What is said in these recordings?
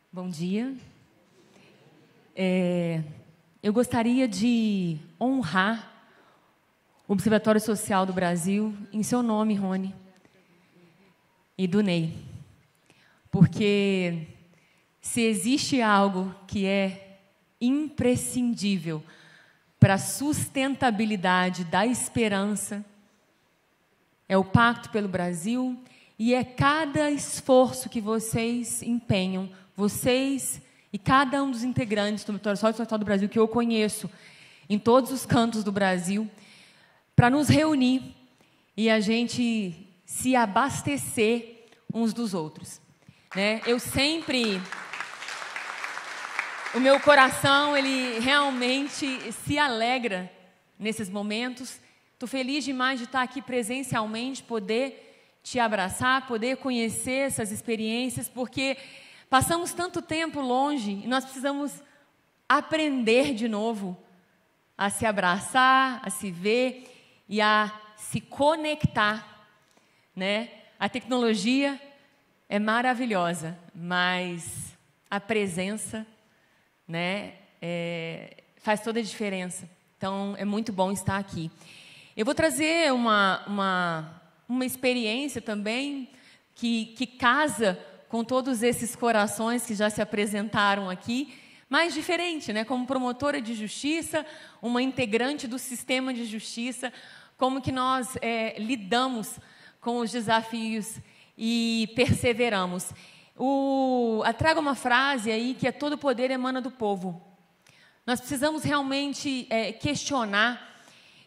Bom dia. Eu gostaria de honrar o Observatório Social do Brasil em seu nome, Rony, e do Ney. Porque se existe algo que é imprescindível para a sustentabilidade da esperança, é o Pacto pelo Brasil e é cada esforço que vocês empenham, vocês e cada um dos integrantes do Observatório Social do Brasil que eu conheço em todos os cantos do Brasil, para nos reunir e a gente se abastecer uns dos outros, né? O meu coração, ele realmente se alegra nesses momentos. Estou feliz demais de estar aqui presencialmente, poder te abraçar, poder conhecer essas experiências, porque passamos tanto tempo longe e nós precisamos aprender de novo a se abraçar, a se ver e a se conectar, né? A tecnologia é maravilhosa, mas a presença, né, faz toda a diferença. Então, é muito bom estar aqui. Eu vou trazer uma experiência também que casa com todos esses corações que já se apresentaram aqui, mas diferente, né? Como promotora de justiça, uma integrante do sistema de justiça, como que nós lidamos com os desafios e perseveramos. Trago uma frase aí que é: todo poder emana do povo. Nós precisamos realmente questionar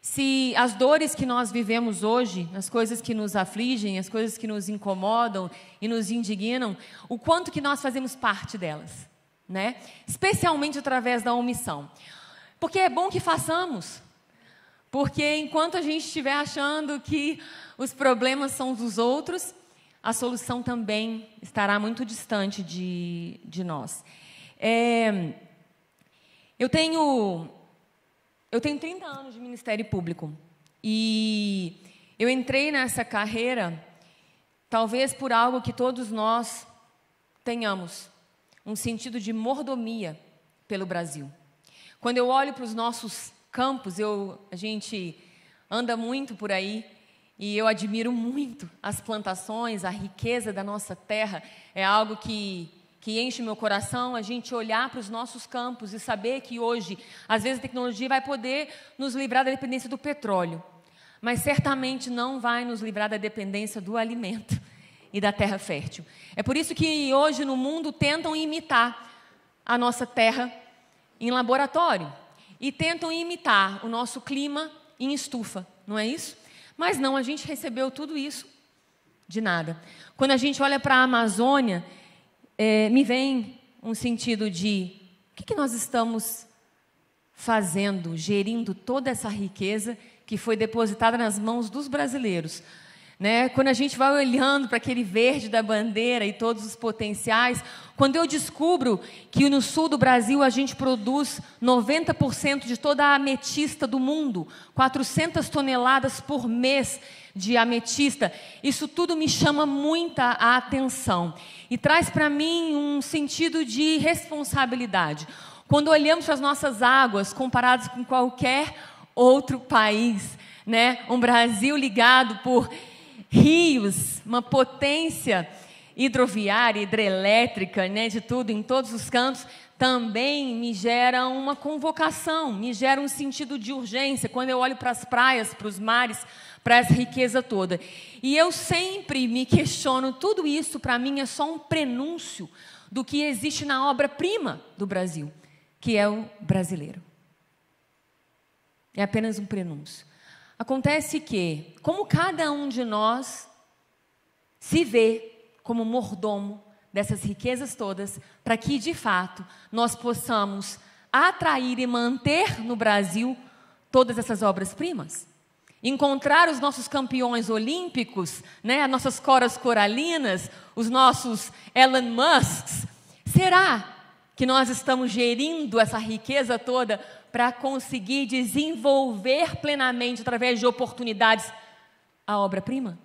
se as dores que nós vivemos hoje, as coisas que nos afligem, as coisas que nos incomodam e nos indignam, o quanto que nós fazemos parte delas, né? Especialmente através da omissão. Porque é bom que façamos. Porque enquanto a gente estiver achando que os problemas são dos outros, a solução também estará muito distante de nós. Eu tenho 30 anos de Ministério Público e eu entrei nessa carreira talvez por algo que todos nós tenhamos, um sentido de mordomia pelo Brasil. Quando eu olho para os nossos campos, a gente anda muito por aí e eu admiro muito as plantações, a riqueza da nossa terra. É algo que enche meu coração, a gente olhar para os nossos campos e saber que hoje, às vezes, a tecnologia vai poder nos livrar da dependência do petróleo, mas certamente não vai nos livrar da dependência do alimento e da terra fértil. É por isso que hoje no mundo tentam imitar a nossa terra em laboratório e tentam imitar o nosso clima em estufa, não é isso? Mas não, a gente recebeu tudo isso de nada. Quando a gente olha para a Amazônia, me vem um sentido de o que nós estamos fazendo, gerindo toda essa riqueza que foi depositada nas mãos dos brasileiros, né? Quando a gente vai olhando para aquele verde da bandeira e todos os potenciais, quando eu descubro que no sul do Brasil a gente produz 90% de toda a ametista do mundo, 400 toneladas por mês de ametista, isso tudo me chama muita atenção e traz para mim um sentido de responsabilidade. Quando olhamos para as nossas águas comparadas com qualquer outro país, né? Um Brasil ligado por rios, uma potência hidroviária, hidrelétrica, né? De tudo, em todos os cantos, também me gera uma convocação, me gera um sentido de urgência, quando eu olho para as praias, para os mares, para essa riqueza toda. E eu sempre me questiono, tudo isso para mim é só um prenúncio do que existe na obra-prima do Brasil, que é o brasileiro. É apenas um prenúncio. Acontece que, como cada um de nós se vê como mordomo dessas riquezas todas, para que, de fato, nós possamos atrair e manter no Brasil todas essas obras-primas? Encontrar os nossos campeões olímpicos, né, as nossas coras coralinas, os nossos Elon Musks. Será que nós estamos gerindo essa riqueza toda para conseguir desenvolver plenamente, através de oportunidades, a obra-prima?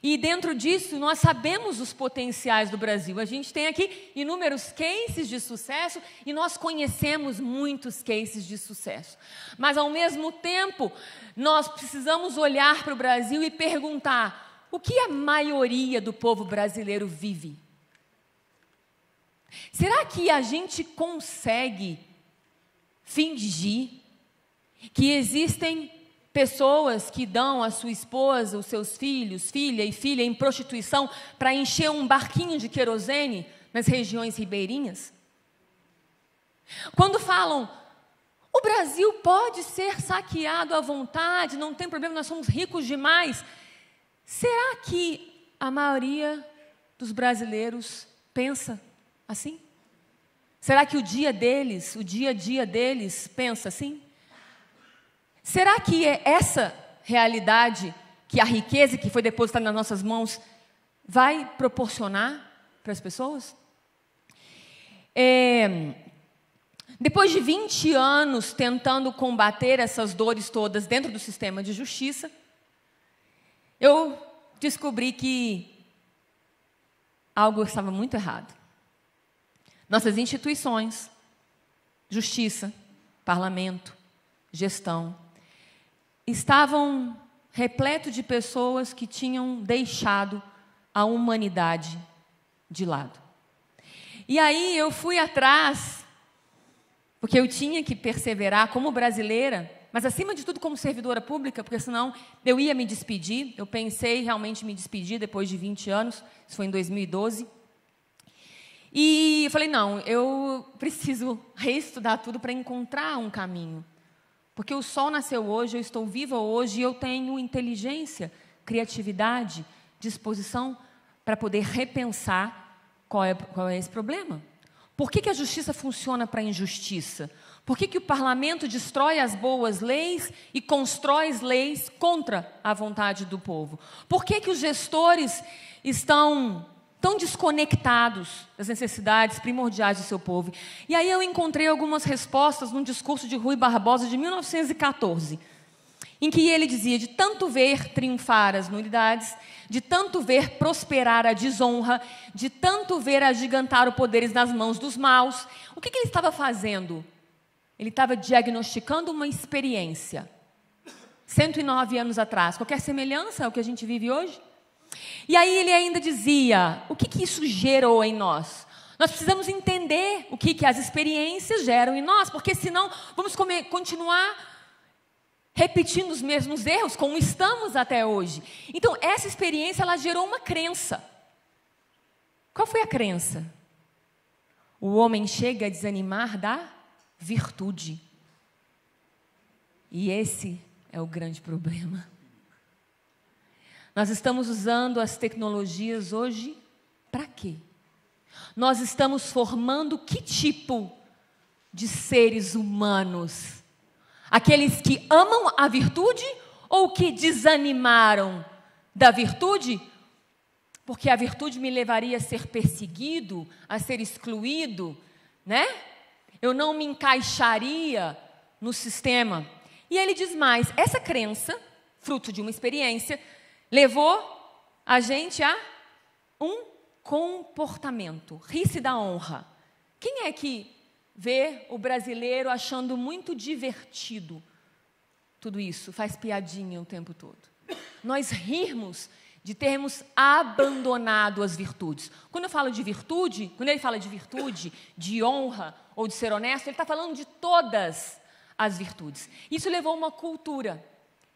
E dentro disso, nós sabemos os potenciais do Brasil. A gente tem aqui inúmeros cases de sucesso e nós conhecemos muitos cases de sucesso. Mas, ao mesmo tempo, nós precisamos olhar para o Brasil e perguntar: o que a maioria do povo brasileiro vive? Será que a gente consegue fingir que existem pessoas que dão a sua esposa, os seus filhos, filha e filha em prostituição para encher um barquinho de querosene nas regiões ribeirinhas? Quando falam, o Brasil pode ser saqueado à vontade, não tem problema, nós somos ricos demais. Será que a maioria dos brasileiros pensa assim? Será que o dia a dia deles pensa assim? Será que é essa realidade que a riqueza que foi depositada nas nossas mãos vai proporcionar para as pessoas? Depois de 20 anos tentando combater essas dores todas dentro do sistema de justiça, eu descobri que algo estava muito errado. Nossas instituições, justiça, parlamento, gestão, estavam repletos de pessoas que tinham deixado a humanidade de lado. E aí eu fui atrás, porque eu tinha que perseverar como brasileira, mas acima de tudo como servidora pública, porque senão eu ia me despedir. Eu pensei realmente me despedir depois de 20 anos, isso foi em 2012. E eu falei, não, eu preciso reestudar tudo para encontrar um caminho. Porque o sol nasceu hoje, eu estou viva hoje e eu tenho inteligência, criatividade, disposição para poder repensar qual é esse problema. Por que a justiça funciona para a injustiça? Por que o parlamento destrói as boas leis e constrói leis contra a vontade do povo? Por que os gestores estão tão desconectados das necessidades primordiais do seu povo? E aí eu encontrei algumas respostas num discurso de Rui Barbosa de 1914, em que ele dizia: de tanto ver triunfar as nulidades, de tanto ver prosperar a desonra, de tanto ver agigantar os poderes nas mãos dos maus. O que ele estava fazendo? Ele estava diagnosticando uma experiência. 109 anos atrás. Qualquer semelhança ao que a gente vive hoje? E aí ele ainda dizia, o que isso gerou em nós? Nós precisamos entender o que as experiências geram em nós, porque senão vamos continuar repetindo os mesmos erros, como estamos até hoje. Então, essa experiência, ela gerou uma crença. Qual foi a crença? O homem chega a desanimar da virtude. E esse é o grande problema. Nós estamos usando as tecnologias hoje para quê? Nós estamos formando que tipo de seres humanos? Aqueles que amam a virtude ou que desanimaram da virtude? Porque a virtude me levaria a ser perseguido, a ser excluído, né? Eu não me encaixaria no sistema. E ele diz mais, essa crença, fruto de uma experiência, levou a gente a um comportamento. Ri-se da honra. Quem é que vê o brasileiro achando muito divertido tudo isso? Faz piadinha o tempo todo. Nós rirmos de termos abandonado as virtudes. Quando eu falo de virtude, quando ele fala de virtude, de honra ou de ser honesto, ele está falando de todas as virtudes. Isso levou a uma cultura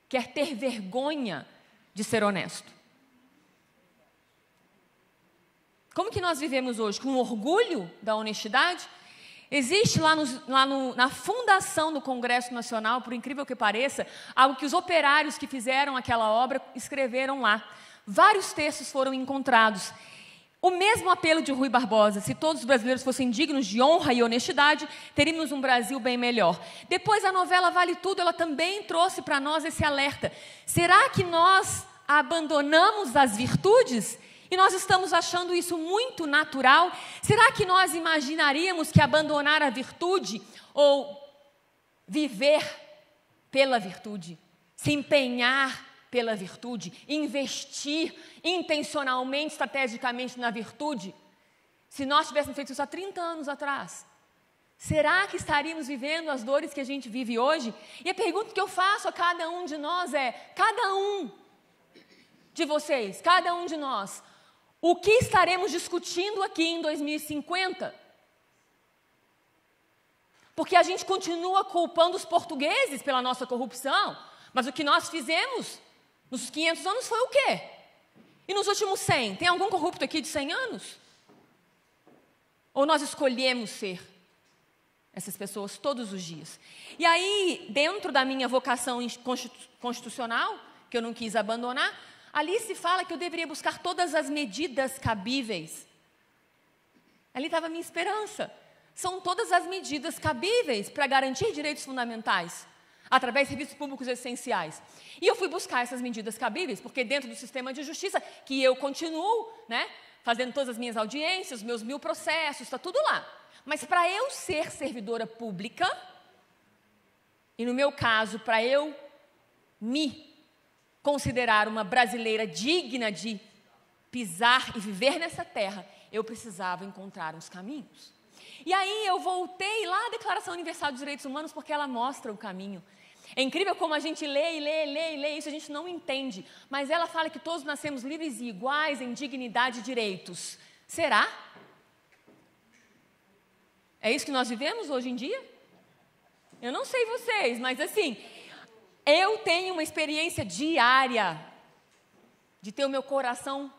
que quer ter vergonha de ser honesto. Como que nós vivemos hoje? Com orgulho da honestidade? Existe na fundação do Congresso Nacional, por incrível que pareça, algo que os operários que fizeram aquela obra escreveram lá. Vários textos foram encontrados. O mesmo apelo de Rui Barbosa: se todos os brasileiros fossem dignos de honra e honestidade, teríamos um Brasil bem melhor. Depois, a novela Vale Tudo, ela também trouxe para nós esse alerta. Será que nós abandonamos as virtudes? E nós estamos achando isso muito natural? Será que nós imaginaríamos que abandonar a virtude ou viver pela virtude, se empenhar pela virtude, investir intencionalmente, estrategicamente na virtude, se nós tivéssemos feito isso há 30 anos atrás, será que estaríamos vivendo as dores que a gente vive hoje? E a pergunta que eu faço a cada um de nós é, cada um de vocês, cada um de nós, o que estaremos discutindo aqui em 2050? Porque a gente continua culpando os portugueses pela nossa corrupção, mas o que nós fizemos nos 500 anos foi o quê? E nos últimos 100? Tem algum corrupto aqui de 100 anos? Ou nós escolhemos ser essas pessoas todos os dias? E aí, dentro da minha vocação constitucional, que eu não quis abandonar, ali se fala que eu deveria buscar todas as medidas cabíveis. Ali estava a minha esperança. São todas as medidas cabíveis para garantir direitos fundamentais, através de serviços públicos essenciais. E eu fui buscar essas medidas cabíveis, porque dentro do sistema de justiça, que eu continuo, né, fazendo todas as minhas audiências, os meus 1000 processos, está tudo lá. Mas para eu ser servidora pública, e no meu caso, para eu me considerar uma brasileira digna de pisar e viver nessa terra, eu precisava encontrar uns caminhos. E aí eu voltei lá à Declaração Universal dos Direitos Humanos, porque ela mostra o caminho. É incrível como a gente lê isso, a gente não entende. Mas ela fala que todos nascemos livres e iguais em dignidade e direitos. Será? É isso que nós vivemos hoje em dia? Eu não sei vocês, mas assim, eu tenho uma experiência diária de ter o meu coração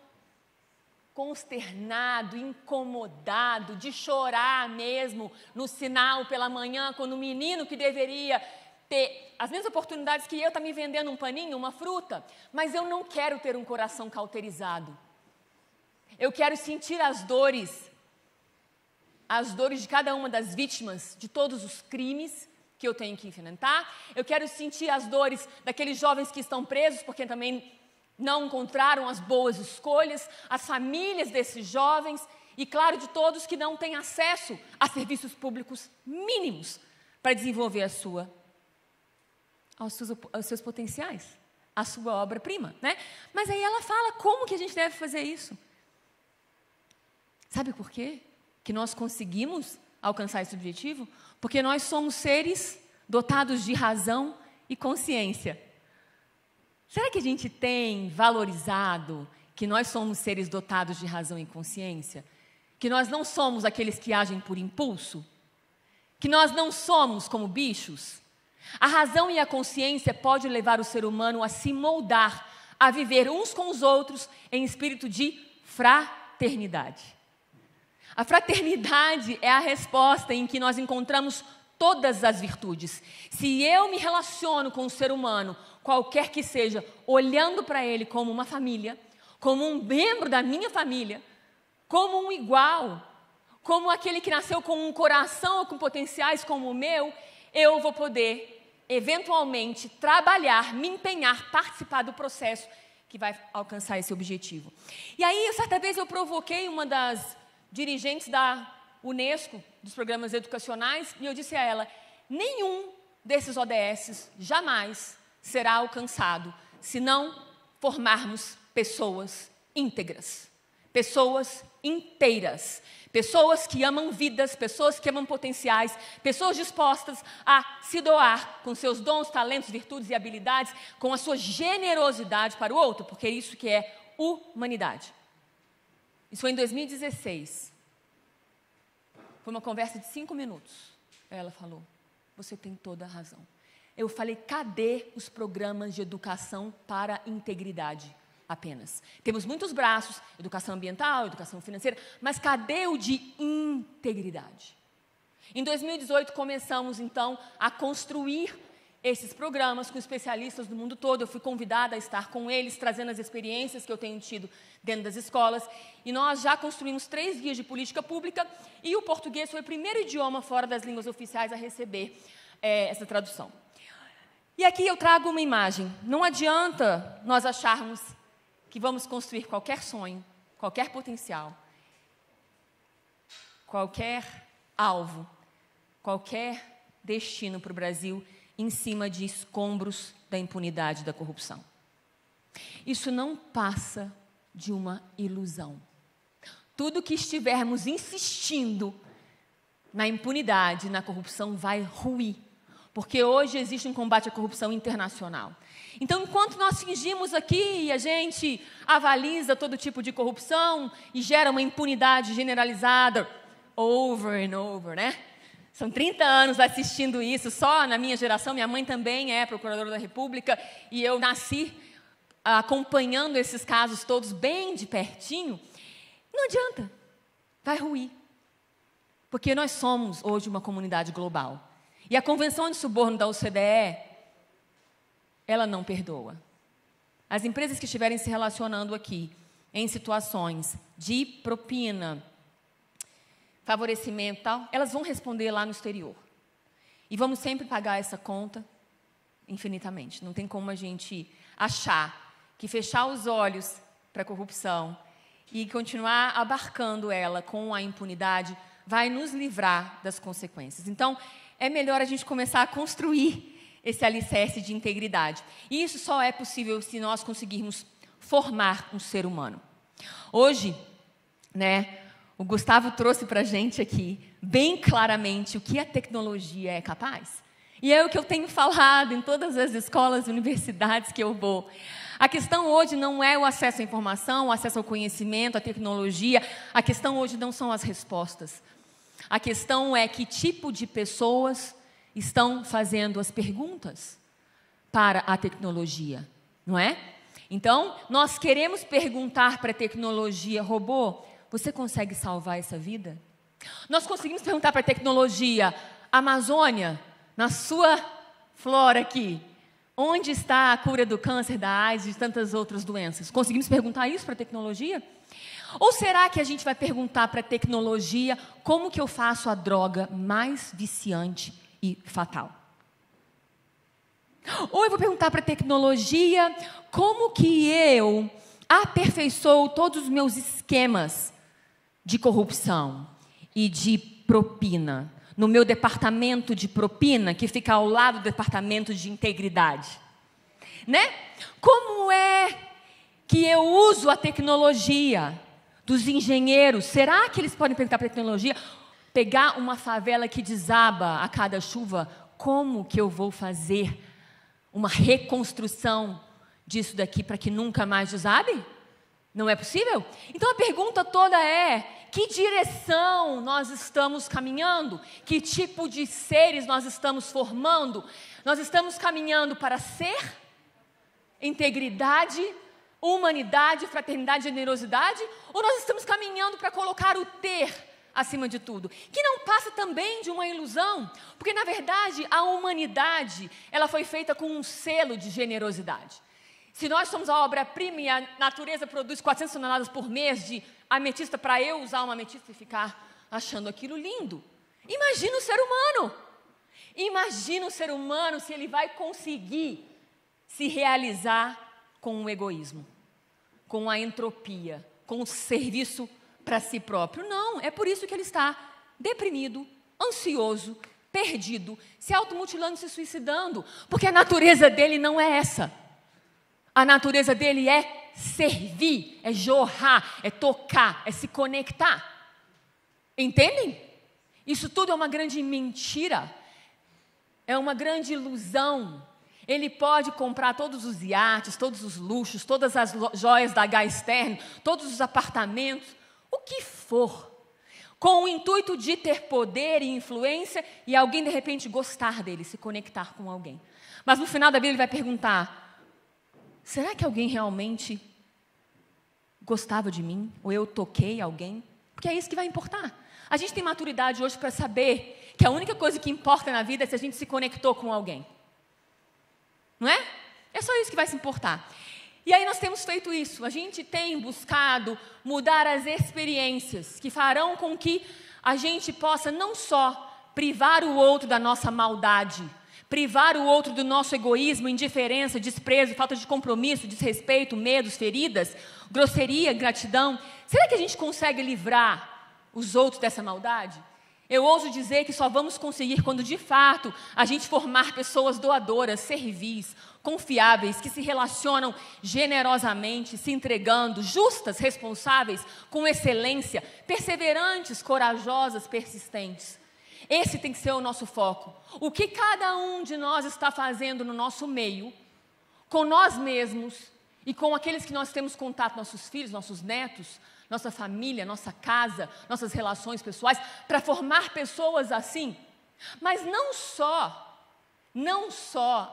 consternado, incomodado, de chorar mesmo no sinal pela manhã, quando o menino que deveria ter as mesmas oportunidades que eu está me vendendo um paninho, uma fruta, mas eu não quero ter um coração cauterizado. Eu quero sentir as dores de cada uma das vítimas de todos os crimes que eu tenho que enfrentar. Eu quero sentir as dores daqueles jovens que estão presos porque também não encontraram as boas escolhas, as famílias desses jovens e, claro, de todos que não têm acesso a serviços públicos mínimos para desenvolver os seus potenciais, a sua obra-prima, né? Mas aí ela fala como que a gente deve fazer isso. Sabe por quê que nós conseguimos alcançar esse objetivo? Porque nós somos seres dotados de razão e consciência. Será que a gente tem valorizado que nós somos seres dotados de razão e consciência? Que nós não somos aqueles que agem por impulso? Que nós não somos como bichos? A razão e a consciência pode levar o ser humano a se moldar, a viver uns com os outros em espírito de fraternidade. A fraternidade é a resposta em que nós encontramos todas as virtudes. Se eu me relaciono com o ser humano, qualquer que seja, olhando para ele como uma família, como um membro da minha família, como um igual, como aquele que nasceu com um coração ou com potenciais como o meu, eu vou poder, eventualmente, trabalhar, me empenhar, participar do processo que vai alcançar esse objetivo. E aí, certa vez, eu provoquei uma das dirigentes da Unesco, dos programas educacionais, e eu disse a ela, nenhum desses ODS jamais será alcançado se não formarmos pessoas íntegras, pessoas inteiras, pessoas que amam vidas, pessoas que amam potenciais, pessoas dispostas a se doar com seus dons, talentos, virtudes e habilidades, com a sua generosidade para o outro, porque é isso que é humanidade. Isso foi em 2016. Foi uma conversa de 5 minutos. Ela falou, você tem toda a razão. Eu falei, cadê os programas de educação para integridade apenas? Temos muitos braços, educação ambiental, educação financeira, mas cadê o de integridade? Em 2018, começamos, então, a construir esses programas com especialistas do mundo todo. Eu fui convidada a estar com eles, trazendo as experiências que eu tenho tido dentro das escolas. E nós já construímos 3 guias de política pública e o português foi o primeiro idioma fora das línguas oficiais a receber essa tradução. E aqui eu trago uma imagem. Não adianta nós acharmos que vamos construir qualquer sonho, qualquer potencial, qualquer alvo, qualquer destino para o Brasil em cima de escombros da impunidade e da corrupção. isso não passa de uma ilusão. Tudo que estivermos insistindo na impunidade, na corrupção, vai ruir. Porque hoje existe um combate à corrupção internacional. Então, enquanto nós fingimos aqui e a gente avaliza todo tipo de corrupção e gera uma impunidade generalizada, over and over, né? São 30 anos assistindo isso, só na minha geração. Minha mãe também é procuradora da República e eu nasci acompanhando esses casos todos bem de pertinho. Não adianta, vai ruir. Porque nós somos hoje uma comunidade global. E a Convenção de Suborno da OCDE, ela não perdoa. As empresas que estiverem se relacionando aqui em situações de propina, favorecimento e tal, elas vão responder lá no exterior. E vamos sempre pagar essa conta infinitamente. Não tem como a gente achar que fechar os olhos para a corrupção e continuar abarcando ela com a impunidade vai nos livrar das consequências. Então, é melhor a gente começar a construir esse alicerce de integridade. E isso só é possível se nós conseguirmos formar um ser humano. Hoje, né, o Gustavo trouxe para a gente aqui, bem claramente, o que a tecnologia é capaz. E é o que eu tenho falado em todas as escolas e universidades que eu vou. A questão hoje não é o acesso à informação, o acesso ao conhecimento, à tecnologia. A questão hoje não são as respostas. A questão é que tipo de pessoas estão fazendo as perguntas para a tecnologia, não é? Então, nós queremos perguntar para a tecnologia, robô, você consegue salvar essa vida? Nós conseguimos perguntar para a tecnologia, Amazônia, na sua flora aqui, onde está a cura do câncer, da AIDS e de tantas outras doenças? Conseguimos perguntar isso para a tecnologia? Ou será que a gente vai perguntar para a tecnologia como que eu faço a droga mais viciante e fatal? Ou eu vou perguntar para a tecnologia como que eu aperfeiçoo todos os meus esquemas de corrupção e de propina, no meu departamento de propina, que fica ao lado do departamento de integridade. Né? Como é que eu uso a tecnologia dos engenheiros? Será que eles podem perguntar para a tecnologia, pegar uma favela que desaba a cada chuva, como que eu vou fazer uma reconstrução disso daqui para que nunca mais desabe? Não é possível? Então a pergunta toda é, que direção nós estamos caminhando? Que tipo de seres nós estamos formando? Nós estamos caminhando para ser, integridade, humanidade, fraternidade, generosidade? Ou nós estamos caminhando para colocar o ter acima de tudo? Que não passa também de uma ilusão, porque na verdade a humanidade, ela foi feita com um selo de generosidade. Se nós somos a obra-prima e a natureza produz 400 toneladas por mês de ametista para eu usar uma ametista e ficar achando aquilo lindo. Imagina o ser humano. Imagina o ser humano se ele vai conseguir se realizar com o egoísmo, com a entropia, com o serviço para si próprio. Não, é por isso que ele está deprimido, ansioso, perdido, se automutilando, se suicidando, porque a natureza dele não é essa. A natureza dele é servir, é jorrar, é tocar, é se conectar. Entendem? Isso tudo é uma grande mentira, é uma grande ilusão. Ele pode comprar todos os iates, todos os luxos, todas as joias da H externo, todos os apartamentos, o que for, com o intuito de ter poder e influência e alguém de repente gostar dele, se conectar com alguém. Mas no final da Bíblia ele vai perguntar, será que alguém realmente gostava de mim? Ou eu toquei alguém? Porque é isso que vai importar. A gente tem maturidade hoje para saber que a única coisa que importa na vida é se a gente se conectou com alguém. Não é? É só isso que vai se importar. E aí nós temos feito isso. A gente tem buscado mudar as experiências que farão com que a gente possa não só privar o outro da nossa maldade, privar o outro do nosso egoísmo, indiferença, desprezo, falta de compromisso, desrespeito, medos, feridas, grosseria, ingratidão. Será que a gente consegue livrar os outros dessa maldade? Eu ouso dizer que só vamos conseguir quando, de fato, a gente formar pessoas doadoras, servis, confiáveis, que se relacionam generosamente, se entregando, justas, responsáveis, com excelência, perseverantes, corajosas, persistentes. Esse tem que ser o nosso foco. O que cada um de nós está fazendo no nosso meio, com nós mesmos e com aqueles que nós temos contato, nossos filhos, nossos netos, nossa família, nossa casa, nossas relações pessoais, para formar pessoas assim. Mas não só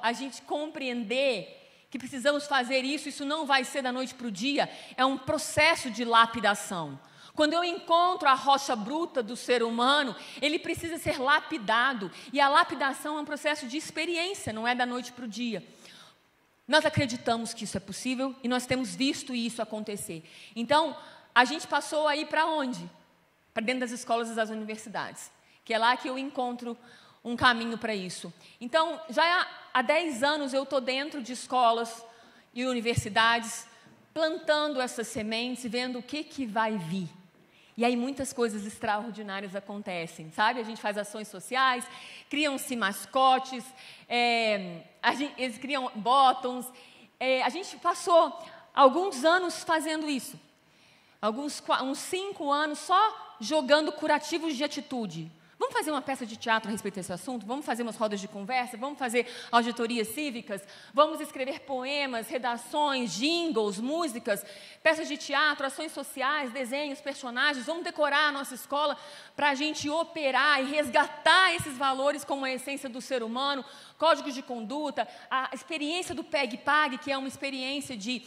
a gente compreender que precisamos fazer isso não vai ser da noite para o dia, é um processo de lapidação. Quando eu encontro a rocha bruta do ser humano, ele precisa ser lapidado, e a lapidação é um processo de experiência, não é da noite para o dia. Nós acreditamos que isso é possível e nós temos visto isso acontecer. Então, a gente passou aí para onde? Para dentro das escolas e das universidades, que é lá que eu encontro um caminho para isso. Então, já há 10 anos eu estou dentro de escolas e universidades, plantando essas sementes e vendo o que vai vir. E aí muitas coisas extraordinárias acontecem, sabe? A gente faz ações sociais, criam-se mascotes, eles criam bottoms. A gente passou alguns anos fazendo isso. Uns 5 anos só jogando curativos de atitude. Vamos fazer uma peça de teatro a respeito desse assunto? Vamos fazer umas rodas de conversa? Vamos fazer auditorias cívicas? Vamos escrever poemas, redações, jingles, músicas, peças de teatro, ações sociais, desenhos, personagens? Vamos decorar a nossa escola para a gente operar e resgatar esses valores como a essência do ser humano, códigos de conduta, a experiência do PEG-PAG, que é uma experiência de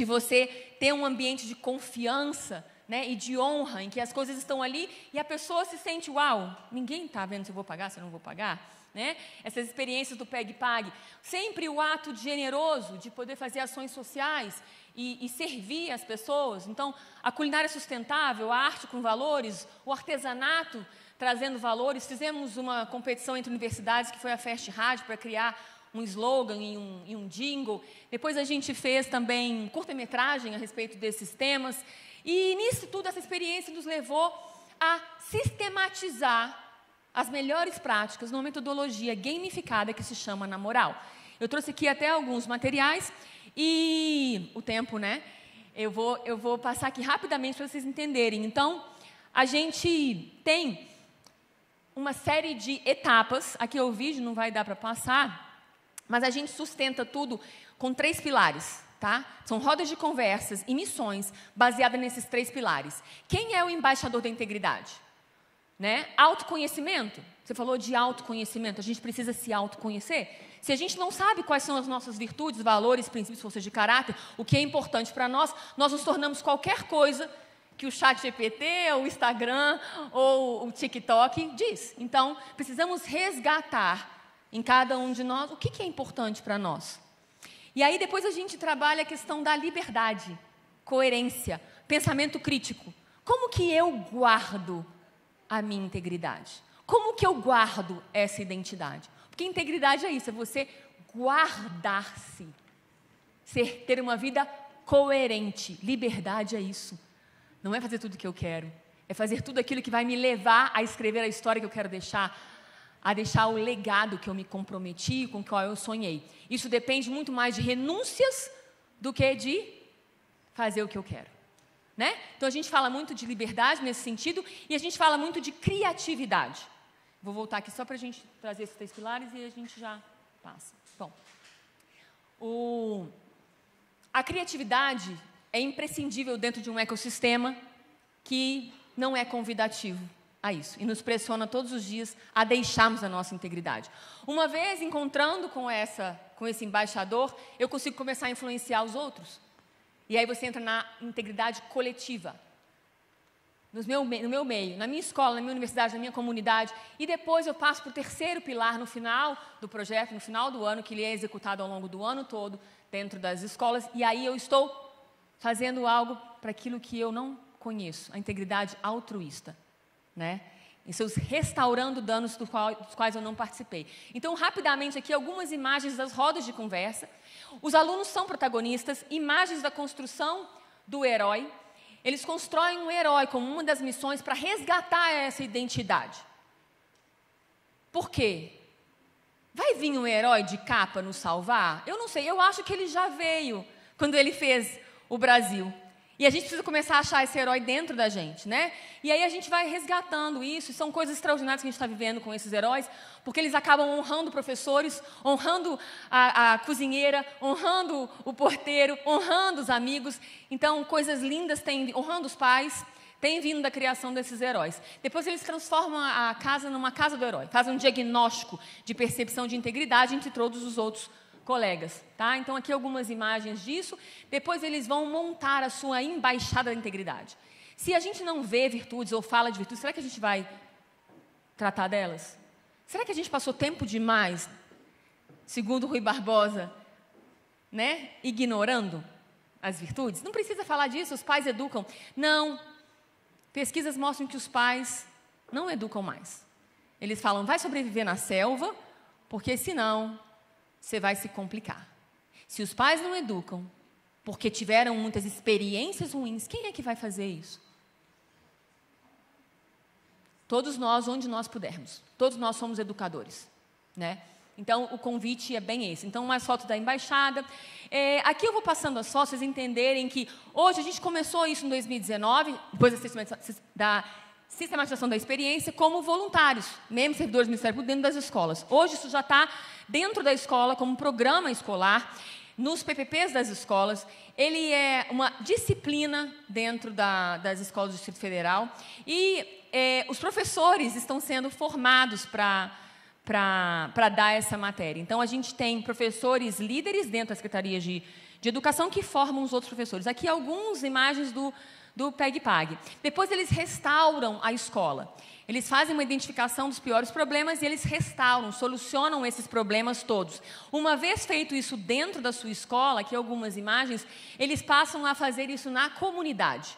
você ter um ambiente de confiança, né, e de honra, em que as coisas estão ali e a pessoa se sente, uau, ninguém está vendo se eu vou pagar, se eu não vou pagar. Né? Essas experiências do PEG-PAG, sempre o ato generoso de poder fazer ações sociais e servir as pessoas. Então, a culinária sustentável, a arte com valores, o artesanato trazendo valores. Fizemos uma competição entre universidades, que foi a Fest Rádio, para criar um slogan e um jingle. Depois a gente fez também curta-metragem a respeito desses temas. E nisso tudo, essa experiência nos levou a sistematizar as melhores práticas numa metodologia gamificada que se chama Na Moral. Eu trouxe aqui até alguns materiais e o tempo, né? Eu vou passar aqui rapidamente para vocês entenderem. Então, a gente tem uma série de etapas. Aqui é o vídeo, não vai dar para passar, mas a gente sustenta tudo com 3 pilares. Tá? São rodas de conversas e missões baseadas nesses 3 pilares. Quem é o embaixador da integridade? Né? Autoconhecimento. Você falou de autoconhecimento. A gente precisa se autoconhecer. Se a gente não sabe quais são as nossas virtudes, valores, princípios, forças de caráter, o que é importante para nós nos tornamos qualquer coisa que o ChatGPT, ou o Instagram, ou o TikTok diz. Então, precisamos resgatar em cada um de nós o que é importante para nós. E aí depois a gente trabalha a questão da liberdade, coerência, pensamento crítico. Como que eu guardo a minha integridade? Como que eu guardo essa identidade? Porque integridade é isso, é você guardar-se, ter uma vida coerente. Liberdade é isso. Não é fazer tudo o que eu quero, é fazer tudo aquilo que vai me levar a escrever a história que eu quero deixar, a deixar o legado que eu me comprometi, com o qual eu sonhei. Isso depende muito mais de renúncias do que de fazer o que eu quero. Né? Então, a gente fala muito de liberdade nesse sentido e a gente fala muito de criatividade. Vou voltar aqui só para a gente trazer esses 3 pilares e a gente já passa. Bom, a criatividade é imprescindível dentro de um ecossistema que não é convidativo a isso, e nos pressiona todos os dias a deixarmos a nossa integridade. Uma vez encontrando com esse embaixador, eu consigo começar a influenciar os outros. E aí você entra na integridade coletiva. No meu meio, na minha escola, na minha universidade, na minha comunidade. E depois eu passo para o 3º pilar no final do projeto, no final do ano, que ele é executado ao longo do ano todo, dentro das escolas. E aí eu estou fazendo algo para aquilo que eu não conheço, a integridade altruísta. Né? Isso, restaurando danos dos quais eu não participei. Então, rapidamente aqui, algumas imagens das rodas de conversa. Os alunos são protagonistas, imagens da construção do herói. eles constroem um herói como uma das missões para resgatar essa identidade. Por quê? Vai vir um herói de capa nos salvar? Eu não sei, eu acho que ele já veio quando ele fez o Brasil. E a gente precisa começar a achar esse herói dentro da gente, né? E aí a gente vai resgatando isso, e são coisas extraordinárias que a gente está vivendo com esses heróis, porque eles acabam honrando professores, honrando a cozinheira, honrando o porteiro, honrando os amigos. Então, coisas lindas, honrando os pais, tem vindo da criação desses heróis. Depois eles transformam a casa numa casa do herói, fazem um diagnóstico de percepção de integridade entre todos os outros colegas, tá? Então, aqui algumas imagens disso. Depois eles vão montar a sua embaixada da integridade. Se a gente não vê virtudes ou fala de virtudes, será que a gente vai tratar delas? Será que a gente passou tempo demais, segundo Rui Barbosa, né, ignorando as virtudes? Não precisa falar disso, os pais educam. Não. Pesquisas mostram que os pais não educam mais. Eles falam, vai sobreviver na selva, porque senão você vai se complicar. Se os pais não educam, porque tiveram muitas experiências ruins, quem é que vai fazer isso? Todos nós, onde nós pudermos. Todos nós somos educadores, né? Então, o convite é bem esse. Então, umas fotos da embaixada. Aqui eu vou passando as fotos, vocês entenderem que hoje a gente começou isso em 2019, depois da sistematização da experiência, como voluntários, mesmo servidores do Ministério Público, dentro das escolas. Hoje isso já está dentro da escola, como programa escolar, nos PPPs das escolas. Ele é uma disciplina dentro das escolas do Distrito Federal. E os professores estão sendo formados para dar essa matéria. Então, a gente tem professores líderes dentro da Secretaria de Educação que formam os outros professores. Aqui algumas imagens do PEG-PAG. Depois, eles restauram a escola. Eles fazem uma identificação dos piores problemas e eles restauram, solucionam esses problemas todos. Uma vez feito isso dentro da sua escola, aqui algumas imagens, eles passam a fazer isso na comunidade,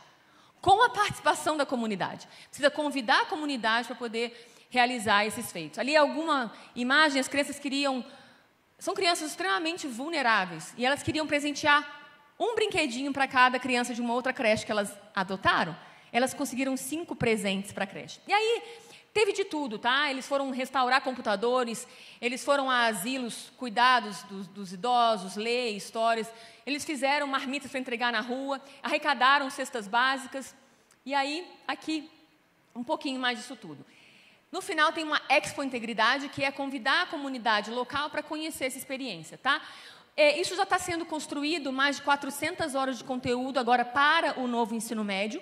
com a participação da comunidade. Precisa convidar a comunidade para poder realizar esses feitos. Ali alguma imagem, as crianças são crianças extremamente vulneráveis, e elas queriam presentear um brinquedinho para cada criança de uma outra creche que elas adotaram. Elas conseguiram 5 presentes para a creche. E aí, teve de tudo, tá? Eles foram restaurar computadores, eles foram a asilos, cuidados dos idosos, ler histórias, eles fizeram marmitas para entregar na rua, arrecadaram cestas básicas, e aí, aqui, um pouquinho mais disso tudo. No final, tem uma Expo Integridade, que é convidar a comunidade local para conhecer essa experiência, tá? Isso já está sendo construído, mais de 400 horas de conteúdo agora para o novo ensino médio,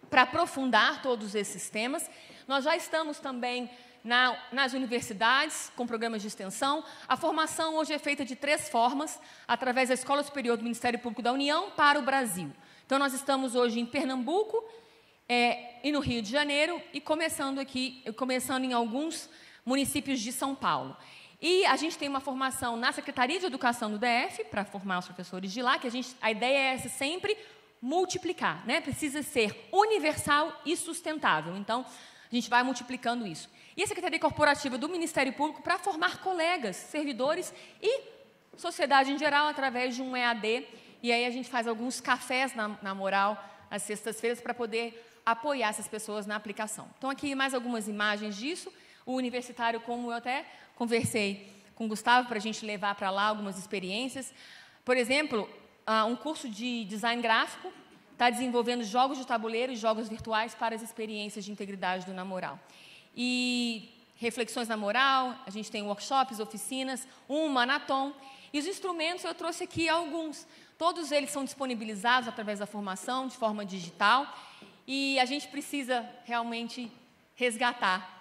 para aprofundar todos esses temas. Nós já estamos também nas universidades, com programas de extensão. A formação hoje é feita de 3 formas, através da Escola Superior do Ministério Público da União para o Brasil. Então, nós estamos hoje em Pernambuco e no Rio de Janeiro, e começando em alguns municípios de São Paulo. E a gente tem uma formação na Secretaria de Educação do DF, para formar os professores de lá, que a ideia é essa sempre multiplicar, né? Precisa ser universal e sustentável. Então, a gente vai multiplicando isso. E a Secretaria Corporativa do Ministério Público para formar colegas, servidores e sociedade em geral, através de um EAD. E aí a gente faz alguns cafés na moral, às sextas-feiras, para poder apoiar essas pessoas na aplicação. Então, aqui mais algumas imagens disso. O universitário, como eu até conversei com o Gustavo, para a gente levar para lá algumas experiências. Por exemplo, um curso de design gráfico está desenvolvendo jogos de tabuleiro e jogos virtuais para as experiências de integridade do Na Moral. E reflexões na moral, a gente tem workshops, oficinas, um Manatom. E os instrumentos, eu trouxe aqui alguns. Todos eles são disponibilizados através da formação, de forma digital. E a gente precisa realmente resgatar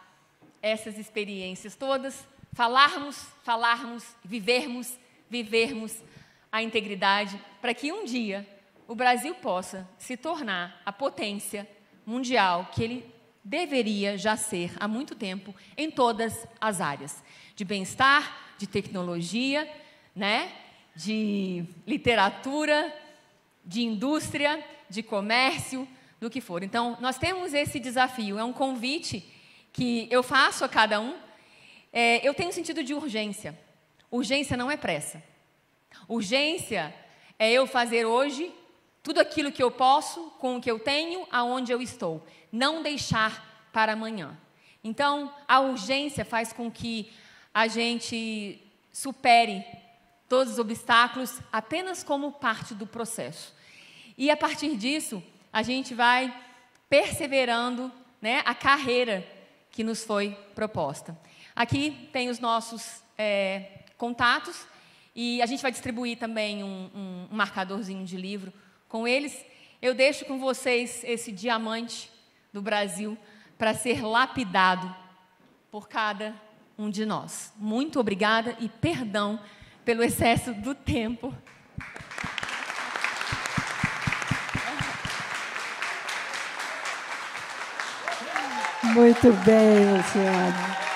essas experiências todas, falarmos, vivermos a integridade, para que um dia o Brasil possa se tornar a potência mundial que ele deveria já ser há muito tempo em todas as áreas, de bem-estar, de tecnologia, né? De literatura, de indústria, de comércio, do que for. Então, nós temos esse desafio, é um convite que eu faço a cada um. Eu tenho sentido de urgência. Urgência não é pressa. Urgência é eu fazer hoje Tudo aquilo que eu posso, com o que eu tenho, aonde eu estou. Não deixar para amanhã. Então, a urgência faz com que a gente supere todos os obstáculos apenas como parte do processo. E, a partir disso, a gente vai perseverando, né, a carreira que nos foi proposta. Aqui tem os nossos contatos e a gente vai distribuir também um marcadorzinho de livro com eles. Eu deixo com vocês esse diamante do Brasil para ser lapidado por cada um de nós. Muito obrigada e perdão pelo excesso do tempo. Muito bem, Luciane.